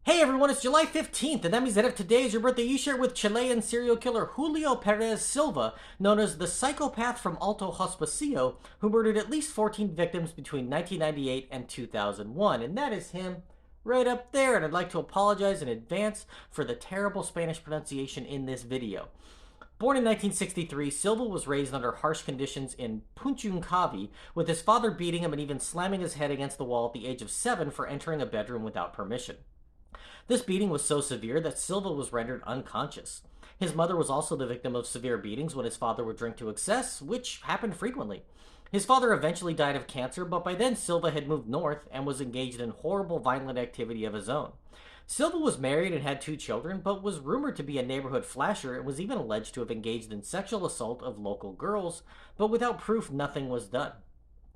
Hey everyone, it's July 15th, and that means that if today is your birthday, you share with Chilean serial killer Julio Pérez Silva, known as the psychopath from Alto Hospicio, who murdered at least 14 victims between 1998 and 2001. And that is him right up there, and I'd like to apologize in advance for the terrible Spanish pronunciation in this video. Born in 1963, Silva was raised under harsh conditions in Punchuncavi, with his father beating him and even slamming his head against the wall at the age of 7 for entering a bedroom without permission. This beating was so severe that Silva was rendered unconscious. His mother was also the victim of severe beatings when his father would drink to excess, which happened frequently. His father eventually died of cancer, but by then Silva had moved north and was engaged in horrible violent activity of his own. Silva was married and had 2 children, but was rumored to be a neighborhood flasher and was even alleged to have engaged in sexual assault of local girls, but without proof nothing was done.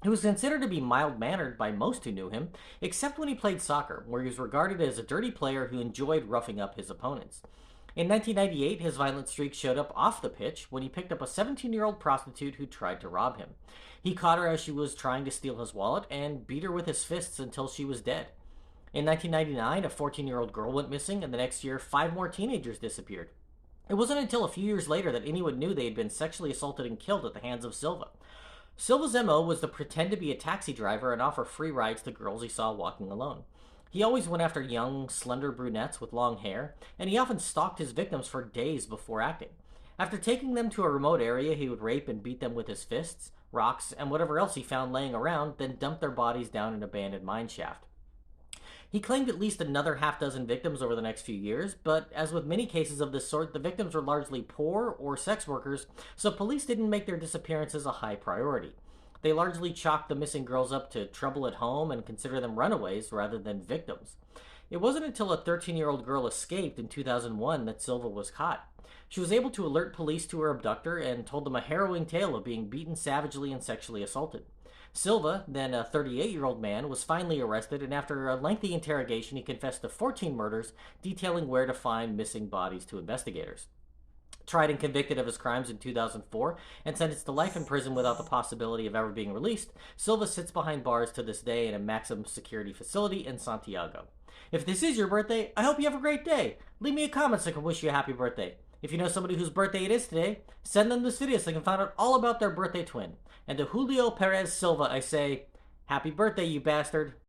He was considered to be mild-mannered by most who knew him, except when he played soccer, where he was regarded as a dirty player who enjoyed roughing up his opponents. In 1998, his violent streak showed up off the pitch when he picked up a 17-year-old prostitute who tried to rob him. He caught her as she was trying to steal his wallet and beat her with his fists until she was dead. In 1999, a 14-year-old girl went missing, and the next year, 5 more teenagers disappeared. It wasn't until a few years later that anyone knew they had been sexually assaulted and killed at the hands of Silva. Silva's MO was to pretend to be a taxi driver and offer free rides to girls he saw walking alone. He always went after young, slender brunettes with long hair, and he often stalked his victims for days before acting. After taking them to a remote area, he would rape and beat them with his fists, rocks, and whatever else he found laying around, then dump their bodies down an abandoned mine shaft. He claimed at least another half-dozen victims over the next few years, but as with many cases of this sort, the victims were largely poor or sex workers, so police didn't make their disappearances a high priority. They largely chalked the missing girls up to trouble at home and consider them runaways rather than victims. It wasn't until a 13-year-old girl escaped in 2001 that Silva was caught. She was able to alert police to her abductor and told them a harrowing tale of being beaten savagely and sexually assaulted. Silva, then a 38-year-old man, was finally arrested, and after a lengthy interrogation, he confessed to 14 murders, detailing where to find missing bodies to investigators. Tried and convicted of his crimes in 2004 and sentenced to life in prison without the possibility of ever being released, Silva sits behind bars to this day in a maximum security facility in Santiago. If this is your birthday, I hope you have a great day. Leave me a comment so I can wish you a happy birthday. If you know somebody whose birthday it is today, send them this video so they can find out all about their birthday twin. And to Julio Perez Silva, I say, happy birthday, you bastard.